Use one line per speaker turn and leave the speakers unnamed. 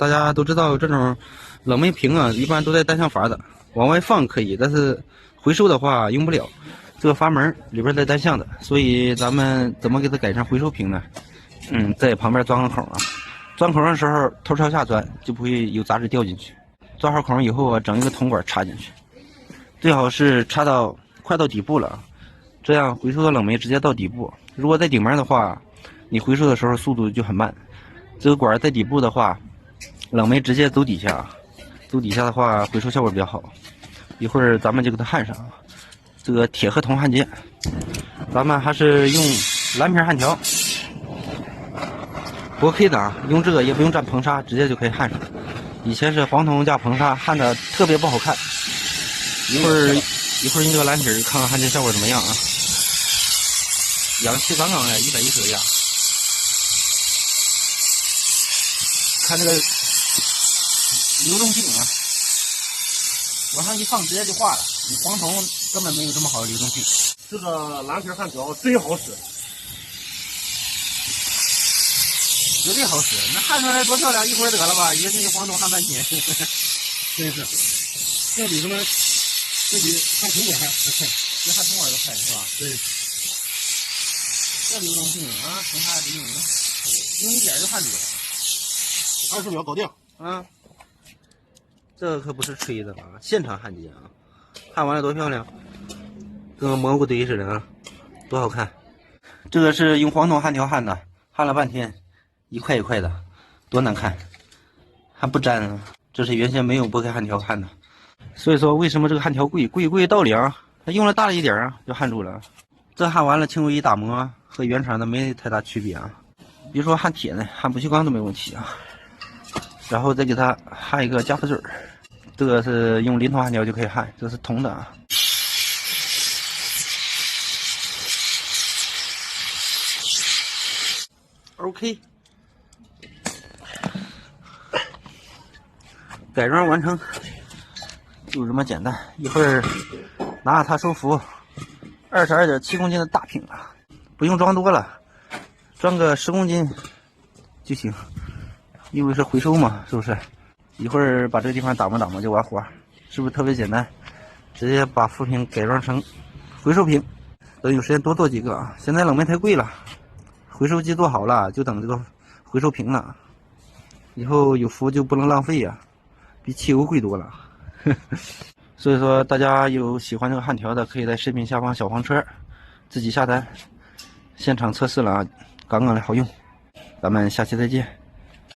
大家都知道这种冷媒瓶啊，一般都带单向阀的，往外放可以，但是回收的话用不了。这个阀门里边带单向的，所以咱们怎么给它改成回收瓶呢？在旁边钻个孔啊，钻孔的时候头朝下钻，就不会有杂质掉进去。钻好孔以后啊，整一个铜管插进去，最好是插到快到底部了，这样回收的冷媒直接到底部。如果在顶面的话，你回收的时候速度就很慢。这个管在底部的话，冷媒直接走底下，走底下的话回收效果比较好。一会儿咱们就给它焊上，这个铁和铜焊接，咱们还是用蓝片焊条，薄 K 的啊，用这个也不用蘸硼砂，直接就可以焊上。以前是黄铜加硼砂焊的特别不好看，一会儿用这个蓝皮看看焊接效果怎么样啊？氧气杠杠的110个压，看这个流动性啊，往上一放直接就化了。你黄铜根本没有这么好的流动性。
这个蓝皮焊条真好使，
绝对好使。那焊出来多漂亮，一会儿得了吧？一个星期黄铜焊半天，
真是。这比焊铜管还快，
比焊铜管都快是吧？
对。
这流动性啊，从啥也不用一点就焊住了
，20秒搞定。
啊！这可不是吹的啊，现场焊接啊，焊完了多漂亮，跟个蘑菇堆似的啊，多好看！这个是用黄铜焊条焊的，焊了半天，一块一块的，多难看，还不粘啊！这是原先没有拨开焊条焊的，所以说为什么这个焊条贵道理啊？它用了大了一点啊，就焊住了。这焊完了轻微一打磨，和原厂的没太大区别啊。比如说焊铁呢，焊不锈钢都没问题啊。然后再给它焊一个夹缝嘴儿，这个是用磷铜焊条就可以焊，这是铜的啊。OK， 改装完成，就这么简单。一会儿拿着它收服，22.7公斤的大瓶了，不用装多了，装个10公斤就行。因为是回收嘛，是不是？一会儿把这个地方打磨就完活，是不是特别简单？直接把副瓶改装成回收瓶，等有时间多做几个啊！现在冷媒太贵了，回收机做好了就等这个回收瓶了。以后有福就不能浪费呀，比汽油贵多了。所以说，大家有喜欢这个焊条的，可以在视频下方小黄车自己下单，现场测试了啊，杠杠的好用。咱们下期再见。